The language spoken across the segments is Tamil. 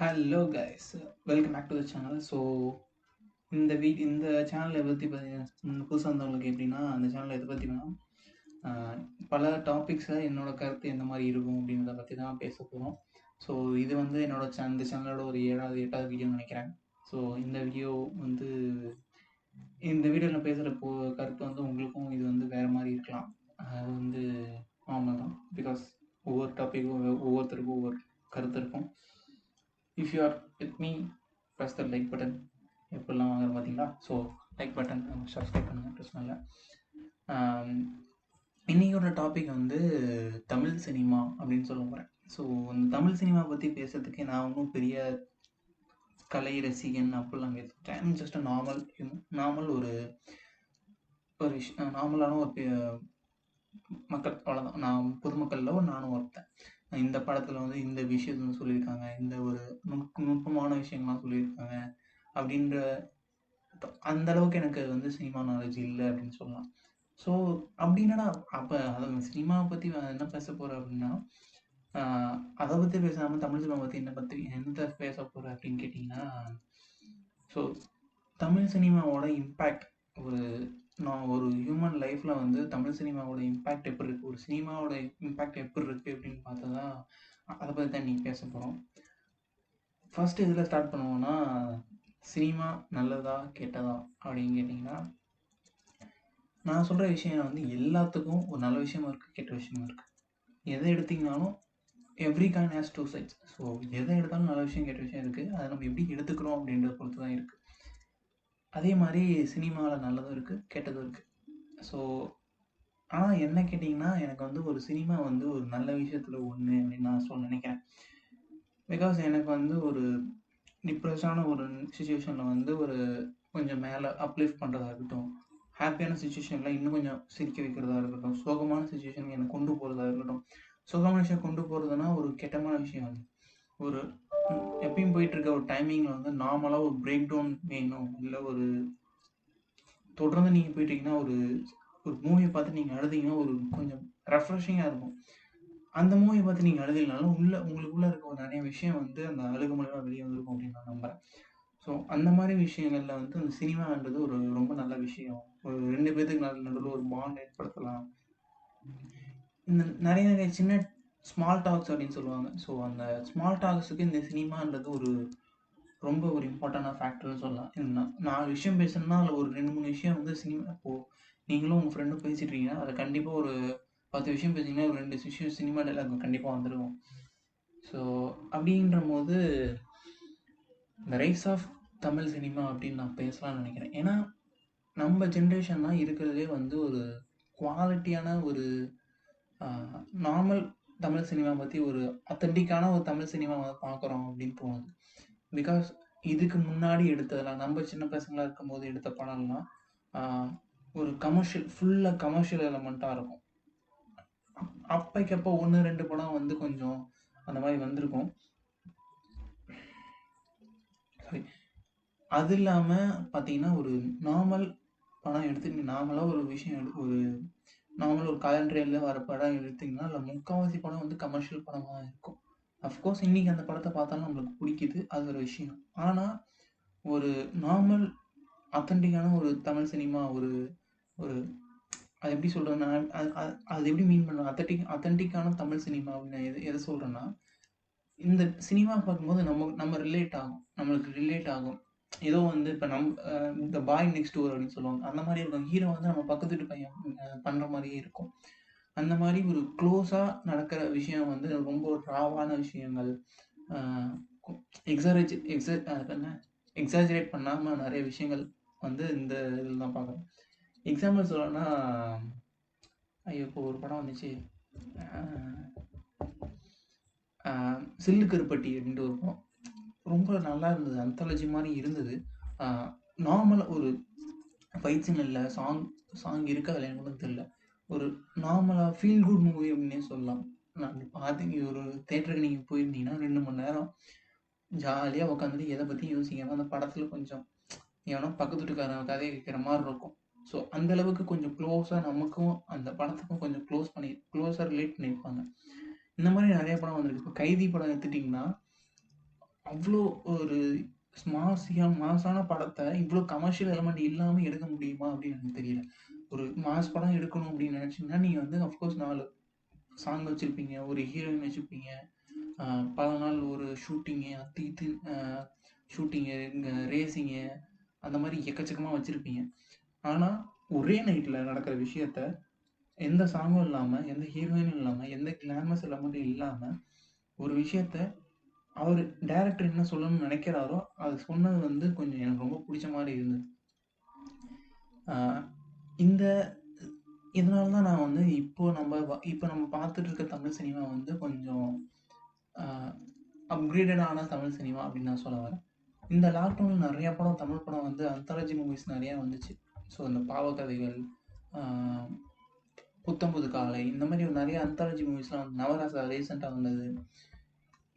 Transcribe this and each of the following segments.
Hello guys, welcome back to the channel. So இந்த சேனலை பற்றி பார்த்தீங்கன்னா புதுசாக இருந்தவங்களுக்கு எப்படின்னா, அந்த சேனலை எதை பற்றினா பல டாபிக்ஸை என்னோட கருத்து எந்த மாதிரி இருக்கும் அப்படின்றத பற்றி தான் பேச போகிறோம். ஸோ இது வந்து இந்த சேனலோட ஒரு 7வது 8வது வீடியோன்னு நினைக்கிறேன். ஸோ வந்து இந்த வீடியோவில் பேசுகிற கருத்து வந்து உங்களுக்கும் இது வந்து வேறு மாதிரி இருக்கலாம். அது வந்து நார்மல் தான். பிகாஸ் ஒவ்வொரு டாப்பிக்கும் ஒவ்வொருத்தருக்கும் ஒவ்வொரு கருத்து இருக்கும். If you are with me, press the like button. எப்படிலாம் வாங்குறது பார்த்தீங்களா? ஸோ லைக் பட்டன் சப்ஸ்கிரைப் பண்ணுங்கள், பிரச்சனை இல்லை. இன்றைக்கோட டாபிக் வந்து தமிழ் சினிமா அப்படின்னு சொல்ல போகிறேன். ஸோ இந்த தமிழ் சினிமா பற்றி பேசுறதுக்கு நான் ஒன்றும் பெரிய கலை ரசிகன் அப்படிலாம் பேசுகிறேன். ஜஸ்ட் நார்மல் ஒரு ஒரு நார்மலான ஒரு மக்கள், அவ்வளோதான். நான் பொதுமக்களில் நானும் ஒருத்தன். இந்த படத்தில் வந்து இந்த விஷயத்த வந்து சொல்லியிருக்காங்க, இந்த ஒரு நுட்பமான விஷயங்கள்லாம் சொல்லியிருக்காங்க அப்படின்ற அந்த அளவுக்கு எனக்கு வந்து சினிமா நாலேஜ் இல்லை அப்படின்னு சொல்லலாம். ஸோ அப்படின்னா அப்போ அதை சினிமாவை பற்றி என்ன பேச போகிறேன் அப்படின்னா, அதை பற்றி பேசாமல் தமிழ் சினிமா பற்றி என்ன பேச போகிறேன் அப்படின்னு கேட்டிங்கன்னா, ஸோ தமிழ் சினிமாவோட இம்பேக்ட் ஒரு ஹியூமன் லைஃப்பில் வந்து தமிழ் சினிமாவோட இம்பேக்ட் எப்படி இருக்குது, ஒரு சினிமாவோட இம்பேக்ட் எப்படி இருக்குது அப்படின்னு பார்த்தா தான் அதை பற்றி தான் நீங்கள் பேச போகிறோம். ஃபஸ்ட்டு இதில் ஸ்டார்ட் பண்ணுவோன்னா, சினிமா நல்லதா கெட்டதா அப்படின்னு கேட்டிங்கன்னா, நான் சொல்கிற விஷயம் வந்து எல்லாத்துக்கும் ஒரு நல்ல விஷயமும் இருக்குது, கெட்ட விஷயமும் இருக்குது. எதை எடுத்திங்கனாலும் every coin has two sides. So எதை எடுத்தாலும் நல்ல விஷயம் கெட்ட விஷயம் இருக்குது. அதை நம்ம எப்படி எடுத்துக்கிறோம் அப்படின்றத பொறுத்து தான் இருக்குது. அதே மாதிரி சினிமாவில் நல்லதும் இருக்குது, கெட்டதும் இருக்குது. ஸோ ஆனால் என்ன கேட்டிங்கன்னா, எனக்கு வந்து ஒரு சினிமா வந்து ஒரு நல்ல விஷயத்தில் ஒன்று அப்படின்னு நான் நினைக்கிறேன். பிகாஸ் எனக்கு வந்து ஒரு டிப்ரெஸ்ஸான ஒரு சுச்சுவேஷனில் வந்து ஒரு கொஞ்சம் மேலே அப்லிஃப்ட் பண்ணுறதா இருக்கட்டும், ஹாப்பியான சுச்சுவேஷனில் இன்னும் கொஞ்சம் சிரிக்க வைக்கிறதா இருக்கட்டும், சோகமான சுச்சுவேஷனுக்கு எனக்கு கொண்டு போகிறதா இருக்கட்டும். சோகமான விஷயம் கொண்டு போகிறதுனா ஒரு கெட்டமான விஷயம் அது. ஒரு எப்பயும் போயிட்டுருக்க ஒரு டைமிங்கில் வந்து நார்மலாக ஒரு பிரேக் டவுன் வேணும், இல்லை ஒரு தொடர்ந்து நீங்கள் போயிட்டீங்கன்னா ஒரு மூவியை பார்த்து நீங்கள் அழுதிங்கன்னா ஒரு கொஞ்சம் ரெஃப்ரெஷிங்காக இருக்கும். அந்த மூவியை பார்த்து நீங்கள் அழுதினாலும் உங்களுக்குள்ளே இருக்க ஒரு நிறைய விஷயம் வந்து அந்த அழுகு மூலமாக வெளியே வந்திருக்கும் அப்படின்னு நான் நம்புகிறேன். ஸோ அந்த மாதிரி விஷயங்களில் வந்து அந்த சினிமான்றது ஒரு ரொம்ப நல்ல விஷயம். ஒரு 2 பேத்துக்கு நடுவில் ஒரு பாண்ட் ஏற்படுத்தலாம். இந்த நிறைய சின்ன ஸ்மால் டாக்ஸ் அப்படின்னு சொல்லுவாங்க. ஸோ அந்த ஸ்மால் டாக்ஸுக்கு இந்த சினிமான்றது ரொம்ப ஒரு இம்பார்ட்டண்டான ஃபேக்டர்னு சொல்லலாம். இந்த 4 விஷயம் பேசணும்னா அதில் ஒரு 2, 3 விஷயம் வந்து சினிமா. இப்போது நீங்களும் உங்கள் ஃப்ரெண்டும் பேசிட்டு இருக்கீங்கன்னா, அதில் கண்டிப்பாக ஒரு 10 விஷயம் பேசிங்கன்னா ஒரு 2 விஷயம் சினிமா டைலாக் கண்டிப்பாக வந்துடும். ஸோ அப்படின்றபோது இந்த ரைஸ் ஆஃப் தமிழ் சினிமா அப்படின்னு நான் பேசலாம்னு நினைக்கிறேன். ஏன்னா நம்ம ஜென்ரேஷன் தான் இருக்கிறதுலே வந்து ஒரு குவாலிட்டியான ஒரு நார்மல் தமிழ் சினிமா பற்றி ஒரு அத்தன்டிக்கான ஒரு தமிழ் சினிமா வந்து பார்க்குறோம் அப்படின்னு தோணுது. பிகாஸ் இதுக்கு முன்னாடி எடுத்ததெல்லாம் நம்ம சின்ன பசங்களாக இருக்கும்போது எடுத்த படம்லாம் ஒரு ஃபுல்லாக கமர்ஷியல் எலமெண்ட்டாக இருக்கும். அப்போக்கப்போ 1, 2 படம் வந்து கொஞ்சம் அந்த மாதிரி வந்திருக்கும். சாரி. அது இல்லாமல் பார்த்தீங்கன்னா, ஒரு நார்மல் படம் நார்மலாக ஒரு விஷயம் நார்மல் ஒரு காலண்டரில் வர படம் எடுத்திங்கன்னா, அதில் முக்கால்வாசி படம் வந்து கமர்ஷியல் படமாக இருக்கும். அஃப்கோர்ஸ் இன்றைக்கி அந்த படத்தை பார்த்தாலும் நம்மளுக்கு பிடிக்குது, அது ஒரு விஷயம். ஆனால் ஒரு நார்மல் அத்தன்டிக்கான ஒரு தமிழ் சினிமா ஒரு ஒரு அது எப்படி சொல்கிறேன்னா, அது எப்படி மீன் பண்ணுறேன், அத்தன்டிக்கான தமிழ் சினிமா அப்படின்னு எதை சொல்கிறேன்னா, இந்த சினிமா பார்க்கும்போது நம்ம நம்மளுக்கு ரிலேட் ஆகும். ஏதோ வந்து இப்போ இந்த பாய் நெக்ஸ்ட் டோர் அப்படின்னு சொல்லுவாங்க, அந்த மாதிரி இருக்கும். ஹீரோ வந்து நம்ம பக்கத்து வீட்டு பையன் பண்ணுற மாதிரியே இருக்கும். அந்த மாதிரி ஒரு க்ளோஸாக நடக்கிற விஷயம் வந்து ரொம்ப ராவான விஷயங்கள், எக்ஸாஜரேட் பண்ணாமல் நிறைய விஷயங்கள் வந்து இந்த இதில் தான் பார்க்குறோம். எக்ஸாம்பிள் சொல்லணும்னா, இப்போ ஒரு படம் வந்துச்சு, சில்லு கருப்பட்டி அப்படின்ட்டு ஒரு படம். ரொம்ப நல்லா இருந்தது, அந்தாலஜி மாதிரி இருந்தது. நார்மலாக ஒரு ஃபைட் சீன் இல்லை, சாங் இருக்கா இல்லைன்னு கூட தெரியல. ஒரு நார்மலாக ஃபீல் குட் மூவி அப்படின்னே சொல்லலாம். நான் பார்த்தீங்க, ஒரு தேட்டருக்கு நீங்கள் போயிருந்தீங்கன்னா 2 மணி நேரம் ஜாலியாக உட்காந்துட்டு எதை பற்றியும் யோசிக்காமல் அந்த படத்தில் கொஞ்சம் எவனோ பக்கத்து வீட்டுக்காரன் கதையை கேட்குற மாதிரி இருக்கும். ஸோ அந்தளவுக்கு கொஞ்சம் க்ளோஸாக நமக்கும் அந்த படத்துக்கும் கொஞ்சம் க்ளோஸாக ரிலேட் பண்ணியிருப்பாங்க. இந்த மாதிரி நிறைய படம் வந்திருக்கு. இப்போ கைதி படம் எடுத்துட்டிங்கன்னா, அவ்ளோ ஒரு மாஸான படத்த இவ்ளோ கமர்ஷியல் எலிமெண்ட் இல்லாம எடுக்க முடியுமா? அப்படின்னு எனக்கு தெரியல. ஒரு மாஸ் படம் எடுக்கணும் அப்படின்னு நெனச்சீங்கன்னா, நீங்க வந்து அஃப்கோர்ஸ் 4 சாங் வச்சிருப்பீங்க. ஒரு ஹீரோயின் வச்சிருப்பீங்க. அ பல நாள் ஒரு ஷூட்டிங்கு அது இது ஷூட்டிங்கு, ரேசிங்கு அந்த மாரி எக்கச்சக்கமா வச்சிருப்பீங்க. ஆனா, ஒரே நைட்ல நடக்கிற விஷயத்த எந்த சாங்கும் இல்லாம, எந்த ஹீரோயினும் இல்லாம, எந்த கிளாமரஸ் எலமெண்ட்டும் இல்லாம, ஒரு விஷயத்த அவரு டைரக்டர் என்ன சொல்லணும்னு நெனைக்கிறாரோ, அது சொன்னது வந்து கொஞ்சம் எனக்கு ரொம்ப புடிச்ச மாரி இருந்தது. ஆ இந்த இதனால தான் நான் வந்து இப்போ நம்ம பார்த்துட்டு இருக்க தமிழ் சினிமா வந்து கொஞ்சம் அ அப்கிரேடட் ஆன தமிழ் சினிமா அப்படின்னு நான் சொல்ல வரேன். இந்த லாக்டவுன்ல நெறைய படம் தமிழ் படம் வந்து அந்தாலஜி மூவிஸ் நெறையா வந்துச்சு. ஸோ இந்த பாவக்கதைகள், ஆ புத்தம் புது காலை இந்த மாரி நெறைய அந்தாலஜி மூவிஸ்லாம் வந்து நவராசா ரீசென்ட்டா வந்தது.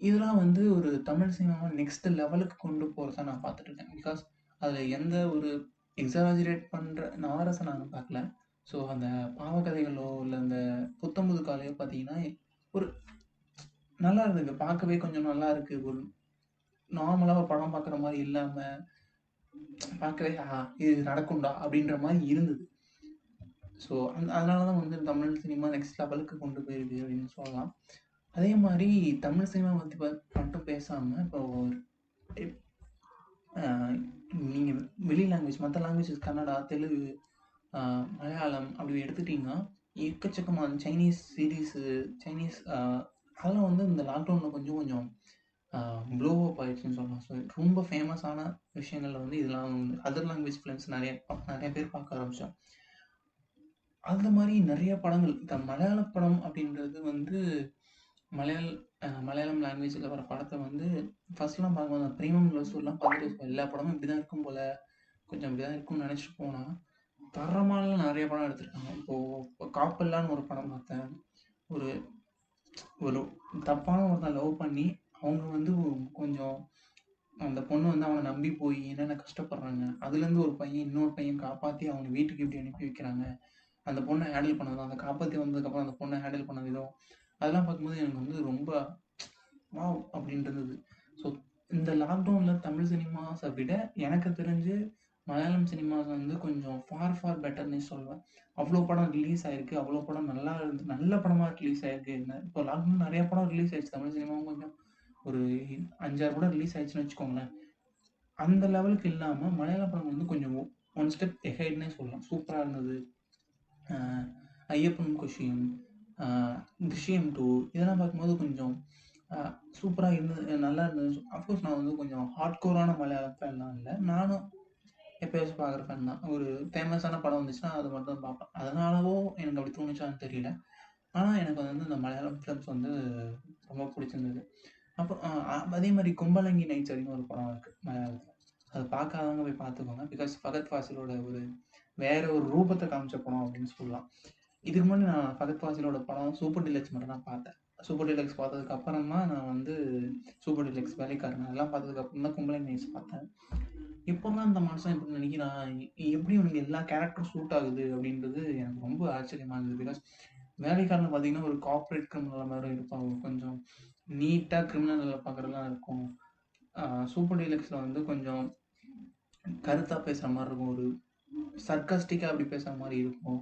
இதெல்லாம் வந்து ஒரு தமிழ் சினிமாவ நெக்ஸ்ட் லெவலுக்கு கொண்டு போறத நான் பார்த்துட்டுருக்கேன். பிகாஸ் அதில எந்த ஒரு எக்ஸாஜரேட் பண்ற நவரச நான் பார்க்கல. ஸோ அந்த பாவக்கதைகளோ, இல்ல அந்த புத்தம் புது காலையோ பார்த்தீங்கன்னா, ஒரு நல்லா இருந்தது. பார்க்கவே கொஞ்சம் நல்லா இருக்கு. ஒரு நார்மலா ஒரு படம் பார்க்குற மாரி இல்லாம, பார்க்கவே இது நடக்கும்டா! அப்படின்ற மாரி இருந்தது. ஸோ அதனால தான் வந்து தமிழ் சினிமா நெக்ஸ்ட் லெவலுக்கு கொண்டு போயிருக்கு அப்படின்னு சொல்லலாம். அதே மாரி தமிழ் சினிமா பத்தி மட்டும் பேசாம, இப்போ இப் அ நீங்க வெளி லாங்குவேஜ் மத்த லாங்குவேஜஸ் கன்னடா, தெலுங்கு, மலையாளம் அப்படி எடுத்துக்கிட்டீங்கன்னா, எக்கச்சக்கமான சைனீஸ் சீரிஸு, சைனீஸ் அதெல்லாம் வந்து இந்த லாக்டவுன்ல கொஞ்சம் கொஞ்சம் அ ப்ளோ அப் ஆயிடுச்சுன்னு சொல்லலாம். ஸோ ரொம்ப ஃபேமஸான விஷயங்கள்ல வந்து இதெல்லாம் அதர் லாங்குவேஜ் ஃபிலிம்ஸ் நெறைய பேர் பார்க்க ஆரம்பிச்சோம். அந்த மாரி நெறைய படங்கள் இந்த மலையாள படம் அப்படின்றது வந்து மலையாள் மலையாளம் லாங்குவேஜ்ல வர படத்த வந்து ஃபர்ஸ்ட்லாம் பார்க்கும்போது அந்த பிரேமம் லவ்ஸ்டோரிலாம் பார்த்துட்டு எல்லா படமும் இப்படிதான் இருக்கும் போல, கொஞ்சம் இப்படிதான் இருக்கும்னு நெனச்சுட்டு போனா, தரமான நெறைய படம் எடுத்திருக்காங்க. இப்போ காப்பல்லான்னு ஒரு படம் பார்த்தேன். ஒரு ஒரு தப்பான ஒருத்தன் லவ் பண்ணி, அவங்க வந்து கொஞ்சம் அந்த பொண்ணு வந்து அவன நம்பி போய் என்னென்ன கஷ்டப்படுறாங்க. அதுலேருந்து ஒரு பையன் இன்னொரு பையன் காப்பாத்தி அவங்க வீட்டுக்கு எப்படி அனுப்பி வைக்கிறாங்க. அந்த பொண்ண ஹேண்டில் பண்ணதும், அந்த காப்பாத்தி வந்ததுக்கப்புறம் அந்த பொண்ண ஹேண்டில் பண்ண விதம், அதெல்லாம் பார்க்கும்போது எனக்கு வந்து ரொம்ப வாவ்! அப்படின்னு இருந்தது. ஸோ இந்த லாக்டவுன்ல தமிழ் சினிமாஸ விட எனக்கு தெரிஞ்சு மலையாளம் சினிமாஸ் வந்து கொஞ்சம் ஃபார் பெட்டர்ன்னே சொல்லுவேன். அவ்ளோ படம் ரிலீஸ் ஆயிருக்கு. அவ்ளோ படம் நல்லா நல்ல படமா ரிலீஸ் ஆயிருக்கு. இப்போ லாக்டவுன் நெறைய படம் ரிலீஸ் ஆயிடுச்சு. தமிழ் சினிமாவும் கொஞ்சம் ஒரு 5, 6 படம் ரிலீஸ் ஆயிடுச்சுன்னு வச்சுக்கோங்களேன். அந்த லெவலுக்கு இல்லாம மலையாள படம் வந்து கொஞ்சம் ஒன் ஸ்டெப் எஹெட்ன்னே சொல்லலாம். சூப்பரா இருந்தது. அ ஐயப்பன் கோஷியம், அ "திருஷ்யம் 2" இதெல்லாம் பார்க்கும்போது கொஞ்சம் அ சூப்பரா இருந்தது. நல்லா இருந்தது. அஃப்கோர்ஸ் நான் வந்து கொஞ்சம் ஹார்ட்கோரான மலையாளம் ஃபேன்லாம் இல்ல. நானும் எப்பயாச்சும் பார்க்குற ஃபேன் தான். ஒரு ஃபேமஸான படம் வந்துச்சுன்னா, அது மட்டும் தான் பார்ப்பேன். அதனாலவோ எனக்கு அப்படி தோணுச்சான்னு தெரியல. ஆனா எனக்கு வந்து இந்த மலையாளம் ஃபிலிம்ஸ் வந்து ரொம்ப புடிச்சிருந்தது. அப்புறம் அதே மாரி கும்பலங்கி நைட்ஸ் அப்படின்னு ஒரு படம் இருக்கு மலையாளத்துல. அது பார்க்காதவங்க போய் பார்த்துக்கோங்க. பிகாஸ் ஃபகத் ஃபாசிலோட ஒரு வேற ஒரு ரூபத்த காமிச்ச படம் அப்படின்னு சொல்லலாம். இதுக்கு முன்னாடி நான் ஃபகத் ஃபாசிலோட படம் சூப்பர் டீலக்ஸ் மட்டும் தான் பார்த்தேன். சூப்பர் டீலக்ஸ் பார்த்ததுக்கு அப்புறம் தான் நான் வந்து சூப்பர் டீலக்ஸ், வேலைக்காரன் அதெல்லாம் பார்த்ததுக்கு அப்புறம் தான் கும்பலங்கி நைட்ஸ் பார்த்தேன். இப்போலாம் இந்த மனுஷன் இப்படி நடிக்கிறான். எப்படி இவனுக்கு எல்லா கேரக்டரும் சூட் ஆகுது அப்படின்றது எனக்கு ரொம்ப ஆச்சரியமா இருந்தது. பிகாஸ் வேலைக்காரன்ல பார்த்தீங்கன்னா, ஒரு கார்ப்பரேட் கிரிமினல் மாரி இருப்பான். கொஞ்சம் நீட்டா கிரிமினல் வேல பார்க்குறதெல்லாம் இருக்கும். சூப்பர் டீலக்ஸ்ல வந்து கொஞ்சம் கருத்தா பேசுற மாரி இருக்கும். ஒரு சர்க்காஸ்டிக்கா அப்படி பேசுற மாரி இருக்கும்.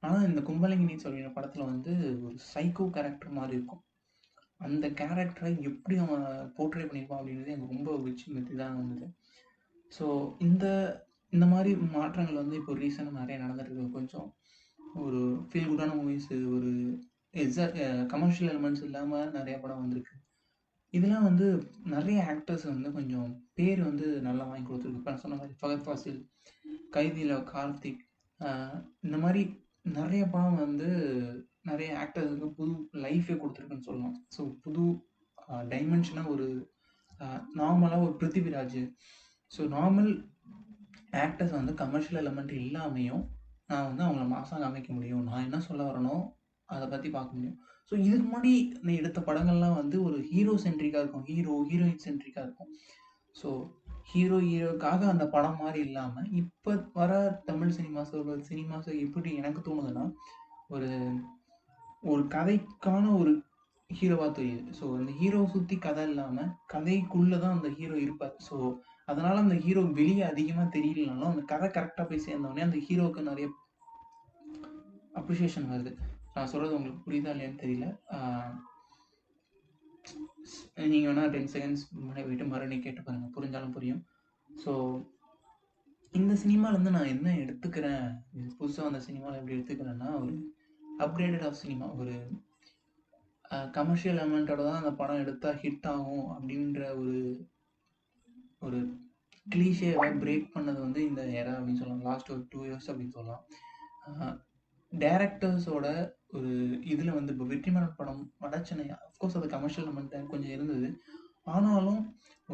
ஆனா, இந்த கும்பலங்கி நீட்ஸ் அப்படிங்கிற படத்துல வந்து ஒரு சைக்கோ கேரக்டர் மாரி இருக்கும். அந்த கேரக்டர எப்படி அவன் போர்ட்ரே பண்ணியிருப்பான் அப்படின்றது எனக்கு ரொம்ப இதான் இருந்தது. ஸோ இந்த இந்த மாரி மாற்றங்கள் வந்து இப்போ ரீசென்ட்டா நெறைய நடந்துட்டு இருக்கு. கொஞ்சம் ஒரு ஃபீல் குட்டான மூவிஸு, ஒரு கமர்ஷியல் எலிமெண்ட்ஸ் இல்லாம நெறைய படம் வந்திருக்கு. இதெல்லாம் வந்து நெறைய ஆக்டர்ஸ் வந்து கொஞ்சம் பேர் வந்து நல்லா வாங்கி குடுத்துருக்கு. இப்ப நான் சொன்ன மாரி ஃபகத் ஃபாசில், கைதில கார்த்திக், அ இந்த மாரி நெறைய படம் வந்து நெறைய ஆக்டர்ஸுக்கு புது லைஃபே குடுத்துருக்குன்னு சொல்லலாம். ஸோ புது டைமென்ஷனா ஒரு அ நார்மலா ஒரு பிருத்திவிராஜ், ஸோ நார்மல் ஆக்டர்ஸ் வந்து கமர்ஷியல் எலிமெண்ட் இல்லாமயும், நான் வந்து அவங்கள மாஸா காமிக்க முடியும். நான் என்ன சொல்ல வரேனோ, அத பத்தி பார்க்க முடியும். ஸோ இதுக்கு முன்னாடி நீ எடுத்த படங்கள்லாம் வந்து ஒரு ஹீரோ சென்ட்ரிக்கா இருக்கும். ஹீரோயின் சென்ட்ரிக்கா இருக்கும். ஸோ ஹீரோக்காக அந்த படம் மாரி இல்லாம, இப்ப வர தமிழ் சினிமாஸ் எப்படி எனக்கு தோணுதுன்னா, ஒரு ஒரு கதைக்கான ஒரு ஹீரோவா தெரியுது. ஸோ அந்த ஹீரோவ சுத்தி கதை இல்லாம, கதைக்குள்ள தான் அந்த ஹீரோ இருப்பார். ஸோ அதனால அந்த ஹீரோ வெளிய அதிகமா தெரியலனாலும், அந்த கதை கரெக்ட்டா போய் சேர்ந்தோனே, அந்த ஹீரோவுக்கு நெறைய அப்ரிசியேஷன் வருது. நான் சொல்றது உங்களுக்கு புரியுதா இல்லையான்னு தெரியல. ஆ நீங்க வேணா 10 செகண்ட்ஸ் முன்னாடி போயிட்டு மறுபடியும் கேட்டு பாருங்க. புரிஞ்சாலும் புரியும். ஸோ இந்த சினிமாலேருந்து நான் என்ன எடுத்துக்கிறேன், இது புதுசா வந்த சினிமால எப்படி எடுத்துக்கிறேன்னா, ஒரு அப்கிரேடட் ஆஃப் சினிமா. ஒரு கமர்ஷியல் எலிமெண்டோட தான் அந்த படம் எடுத்தா ஹிட் ஆகும் அப்படின்ற ஒரு ஒரு கிளீஷேவை பிரேக் பண்ணது வந்து இந்த எரா அப்படின்னு சொல்லலாம். லாஸ்ட் ஒரு 2 இயர்ஸ் அப்படின்னு சொல்லலாம். டைரக்டர்ஸோட ஒரு இதில் வந்து இப்போ வெற்றிமாறன் படம் வடச்சென்னை அஃப்கோர்ஸ் அது கமர்ஷியல் எலிமெண்ட் கொஞ்சம் இருந்தது. ஆனாலும்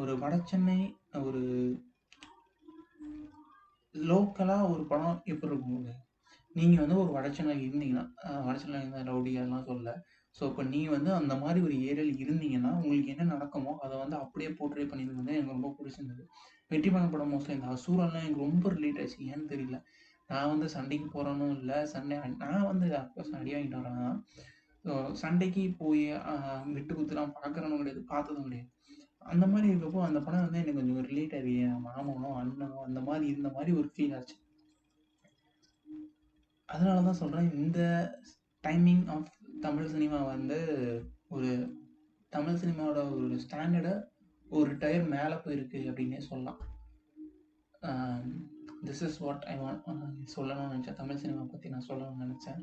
ஒரு வடச்சென்னை ஒரு லோக்கலாக ஒரு படம் எப்படி இருக்கும்? நீங்கள் வந்து ஒரு வடச்சென்னையில் இருந்தீங்கன்னா வடச்சென்னையில் இருந்த ரவுடி அதெல்லாம் சொல்லல. ஸோ இப்போ நீங்கள் வந்து அந்த மாதிரி ஒரு ஏரியாவில் இருந்தீங்கன்னா உங்களுக்கு என்ன நடக்குமோ அதை வந்து அப்படியே போர்ட்ரே பண்ணியிருந்தது வந்து எனக்கு ரொம்ப பிடிச்சிருந்தது. வெற்றிமாறன் படம் மோஸ்ட்லி இந்த அசூரெல்லாம் எனக்கு ரொம்ப ரிலேட் ஆச்சு. ஏன்னு தெரியல. நான் வந்து சண்டைக்கு போகிறனும் இல்லை, சண்டை நான் வந்து அஃப்கோர்ஸ் அடி வாங்கிட்டு வரேன் தான். ஸோ சண்டைக்கு போய் விட்டு குத்துலாம் பார்க்குறனும் கிடையாது, பார்த்ததும் கிடையாது. அந்த மாதிரி இருக்கப்போ அந்த படம் வந்து எனக்கு கொஞ்சம் ரிலேட் ஆகி என் மாமனோ அண்ணனோ அந்த மாதிரி இருந்த மாதிரி ஒரு ஃபீல் ஆச்சு. அதனால தான் சொல்கிறேன், இந்த டைமிங் ஆஃப் தமிழ் சினிமா வந்து ஒரு தமிழ் சினிமாவோட ஒரு ஸ்டாண்டர்டை ஒரு டயர் மேலே போயிருக்கு அப்படின்னே சொல்லலாம். This is what I want சொல்லணும்னு நினச்சேன். தமிழ் சினிமா பற்றி நான் சொல்லணும்னு நினச்சேன்.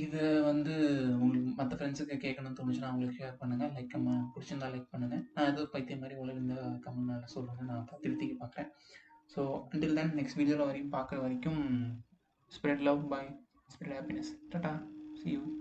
இதை வந்து உங்களுக்கு மற்ற ஃப்ரெண்ட்ஸுக்கு கேட்கணும்னு தோணுச்சுன்னா அவங்களுக்கு ஷேர் பண்ணுங்கள். லைக் பிடிச்சிருந்தா லைக் பண்ணுங்கள். நான் எதுவும் பைத்தியம் மாதிரி உலகிருந்த கமெண்ட் சொல்லுங்கள், நான் திருத்திக்க பார்க்குறேன். ஸோ அண்டில் தென் நெக்ஸ்ட் வீடியோவில் வரைக்கும் பார்க்குற வரைக்கும் spread love, bye, spread happiness, tata, see you.